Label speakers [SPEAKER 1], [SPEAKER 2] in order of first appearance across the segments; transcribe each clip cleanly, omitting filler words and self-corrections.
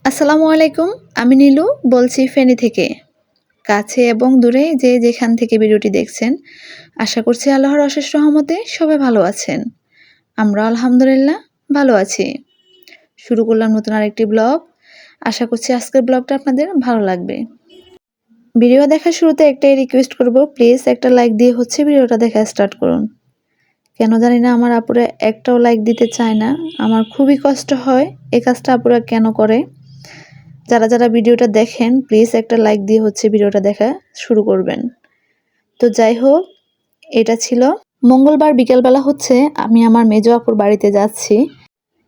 [SPEAKER 1] আসসালামু আলাইকুম। আমি নীলু বলছি ফেনী থেকে। কাছে এবং দূরে যে যেখান থেকে ভিডিওটি দেখছেন, আশা করছি আল্লাহর অশেষ রহমতে সবাই ভালো আছেন। আমরা আলহামদুলিল্লাহ ভালো আছি। শুরু করলাম নতুন আরেকটি ব্লগ। আশা করছি আজকের ব্লগটা আপনাদের ভালো লাগবে। ভিডিও দেখার শুরুতে একটাই রিকোয়েস্ট করব, প্লিজ একটা লাইক দিয়ে ভিডিওটা দেখা স্টার্ট করুন। কেন জানি না আমার আপুরা একটাও লাইক দিতে চায় না। আমার খুবই কষ্ট হয় এই কাজটা আপুরা কেন করে। যারা ভিডিওটা দেখেন প্লিজ একটা লাইক দিয়ে ভিডিওটা দেখা শুরু করবেন। তো যাই হোক, এটা ছিল মঙ্গলবার বিকেলবেলা আমি আমার মেজো আপুর বাড়িতে যাচ্ছি।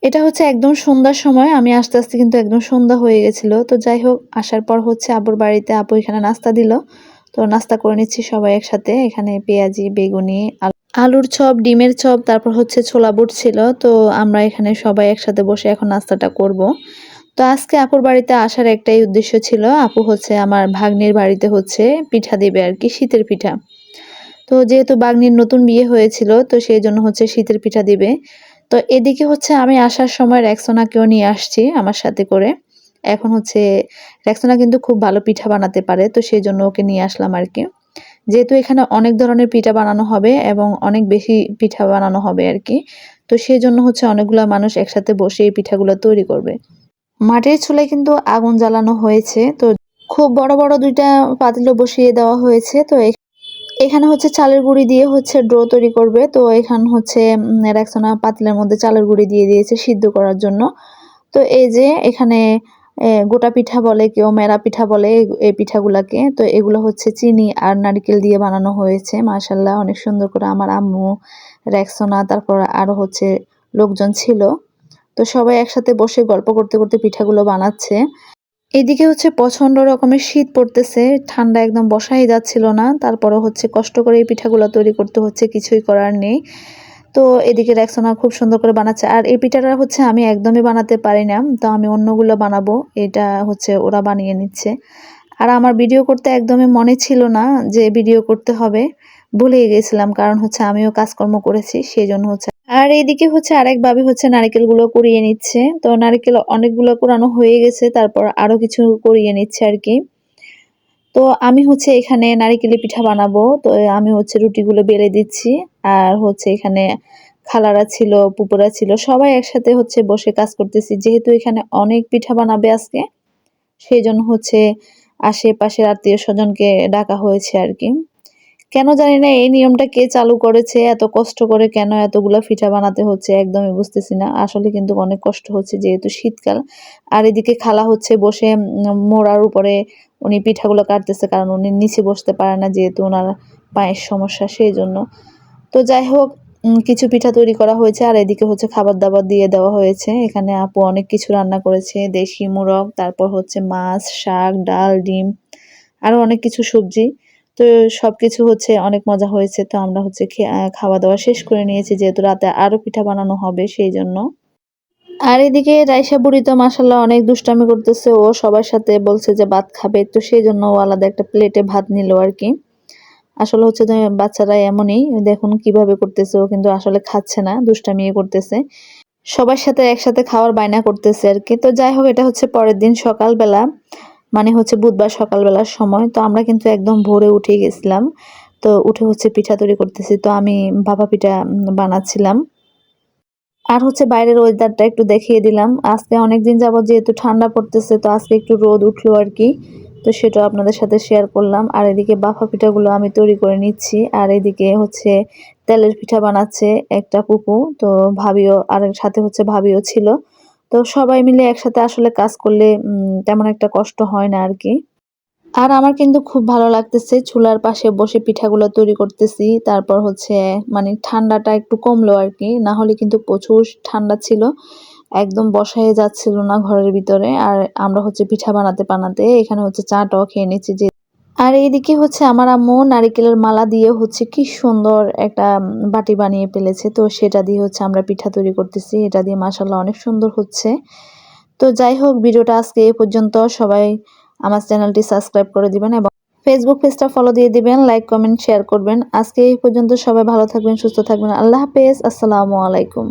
[SPEAKER 1] এটা একদম সন্ধ্যার সময়, আমি আস্তে আস্তে কিন্তু একদম সন্ধ্যা হয়ে গেছিল। তো যাই হোক, আসার পর আপুর বাড়িতে আপু এখানে নাস্তা দিল। তো নাস্তা করে নিচ্ছি সবাই একসাথে। এখানে পেঁয়াজি, বেগুনি, আলুর চপ, ডিমের চপ, তারপর ছোলা বুট ছিল। তো আমরা এখানে সবাই একসাথে বসে এখন নাস্তাটা করব। তো আজকে আপুর বাড়িতে আসার একটাই উদ্দেশ্য ছিল, আপু আমার ভাগ্নির বাড়িতে পিঠা দিবে আর কি, শীতের পিঠা। তো যেহেতু ভাগ্নির নতুন বিয়ে হয়েছিল, তো সেই জন্য শীতের পিঠা দিবে। তো এদিকে আমি আসার সময় রেক্সোনাকেও নিয়ে আসছি আমার সাথে করে। এখন রেক্সোনা কিন্তু খুব ভালো পিঠা বানাতে পারে, তো সেই জন্য ওকে নিয়ে আসলাম আর কি। যেহেতু এখানে অনেক ধরনের পিঠা বানানো হবে এবং অনেক বেশি পিঠা বানানো হবে আর কি, তো সেই জন্য অনেকগুলো মানুষ একসাথে বসে এই পিঠাগুলো তৈরি করবে। মাটির চুলায় কিন্তু আগুন জ্বালানো হয়েছে। তো খুব বড় বড় দুইটা পাতিল বসিয়ে দেওয়া হয়েছে। তো এখানে চালের গুঁড়ি দিয়ে ডো তৈরি করবে। তো এখানে রেক্সোনা পাতিলের মধ্যে চালের গুঁড়ি দিয়ে দিয়েছে সিদ্ধ করার জন্য। তো এই যে এখানে গোটা পিঠা বলে, কেউ মেরা পিঠা বলে এই পিঠাগুলাকে। তো এগুলো চিনি আর নারকেল দিয়ে বানানো হয়েছে। মাশাআল্লাহ, অনেক সুন্দর করে আমার আম্মু, রেক্সোনা, তারপর আরো লোকজন ছিল। তো সবাই একসাথে বসে গল্প করতে করতে পিঠাগুলো বানাচ্ছে। এদিকে প্রচন্ড রকমের শীত পড়তেছে, ঠান্ডা একদম বসাই যাচ্ছিল না। তারপরে কষ্ট করে এই পিঠাগুলো তৈরি করতে কিছুই করার নেই। তো এদিকে রেক্সোনা খুব সুন্দর করে বানাচ্ছে। আর এই পিঠাটা আমি একদমই বানাতে পারি না, তো আমি অন্যগুলো বানাবো। এটা ওরা বানিয়ে নিচ্ছে। আর আমার ভিডিও করতে একদমই মনে ছিল না যে ভিডিও করতে হবে, ভুলেই গেছিলাম। কারণ আমিও কাজকর্ম করেছি, সেই জন্য আর এইদিকে আরেক ভাবি নারকেলগুলো কুড়িয়ে নিচ্ছে। তো নারকেল অনেকগুলো কুড়ানো হয়ে গেছে, তারপর আরো কিছু কুড়িয়ে নিচ্ছে আর কি। তো আমি এখানে নারকেলের পিঠা বানাবো। তো আমি রুটিগুলো বেলে দিচ্ছি। আর এখানে খালারা ছিল, পুপুরা ছিল, সবাই একসাথে বসে কাজ করতেছি। যেহেতু এখানে অনেক পিঠা বানাবে আজকে, সেই জন্য আশেপাশের আত্মীয় স্বজনকে ডাকা হয়েছে আর কি। কেন জানি না এই নিয়মটা কে চালু করেছে, এত কষ্ট করে কেন এতগুলা পিঠা বানাতে হচ্ছে একদমই বুঝতেছি না। আসলে কিন্তু অনেক কষ্ট হচ্ছে যেহেতু শীতকাল। আর এদিকে খালা বসে মোড়ার উপরে উনি পিঠাগুলো কাটতেছে, কারণ উনি নিচে বসতে পারে না যেহেতু ওনার পায়ের সমস্যা, সেই জন্য। তো যাই হোক, কিছু পিঠা তৈরি করা হয়েছে। আর এদিকে খাবার দাবার দিয়ে দেওয়া হয়েছে। এখানে আপু অনেক কিছু রান্না করেছে, দেশি মোরগ, তারপর মাছ, শাক, ডাল, ডিম, আরো অনেক কিছু সবজি। তো সবকিছু অনেক মজা হয়েছে। তো আমরা খাওয়া দাওয়া শেষ করে নিয়েছি, যেহেতু রাতে আরো পিঠা বানানো হবে সেই জন্য। আর এদিকে রাইসা বুড়ি তো মাশাল্লাহ অনেক দুষ্টামি করতেছে, ও সবার সাথে বলছে যে ভাত খাবে, তো সেই জন্য ও আলাদা একটা প্লেটে ভাত নিল আর কি। আসলে বাচ্চারা এমনই, দেখুন কিভাবে করতেছে, ও কিন্তু আসলে খাচ্ছে না, দুষ্টামি করতেছে, সবার সাথে একসাথে খাওয়ার বায়না করতেছে আর কি। তো যাই হোক, এটা পরের দিন সকালবেলা, মানে বুধবার সকালবেলার সময়। তো আমরা কিন্তু একদম ভোরে উঠে গেছিলাম। তো উঠে পিঠা তৈরি করতেছি। তো আমি ভাপা পিঠা বানাচ্ছিলাম। আর বাইরের ওয়েদারটা একটু দেখিয়ে দিলাম। আজকে অনেকদিন যাবত যেহেতু ঠান্ডা পড়তেছে, তো আজকে একটু রোদ উঠলো আর কি। তো সেটা আপনাদের সাথে শেয়ার করলাম। আর এদিকে বাফা পিঠাগুলো আমি তৈরি করে নিচ্ছি। আর এদিকে তেলের পিঠা বানাচ্ছে একটা পুপু। তো ভাবিও, আর সাথে ভাবিও ছিল। তো সবাই মিলে একসাথে আসলে কাজ করলে তেমন একটা কষ্ট হয় না আর কি। আর আমার কিন্তু খুব ভালো লাগতেছে চুলার পাশে বসে পিঠাগুলো তৈরি করতেছি। তারপর মানে ঠান্ডাটা একটু কমলো আর কি, না হলে কিন্তু প্রচুর ঠান্ডা ছিল, একদম বসাই যাচ্ছিল না ঘরের ভিতরে। আর আমরা পিঠা বানাতে বানাতে এখানে চাটাও খেয়ে নিচ্ছি যে। আর এইদিকে আমার আম্মু নারিকেলের মালা দিয়ে কি সুন্দর একটা বাটি বানিয়ে ফেলেছে। তো সেটা দিয়ে আমরা পিঠা তৈরি করতেছি, এটা দিয়ে মাশাআল্লাহ অনেক সুন্দর হচ্ছে। তো যাই হোক, ভিডিওটা আজকে এই পর্যন্ত। সবাই আমার চ্যানেলটি সাবস্ক্রাইব করে দিবেন এবং ফেসবুক পেজটা ফলো দিয়ে দিবেন, লাইক কমেন্ট শেয়ার করবেন। আজকে এই পর্যন্ত, সবাই ভালো থাকবেন, সুস্থ থাকবেন। আল্লাহ হাফেজ, আসসালামু আলাইকুম।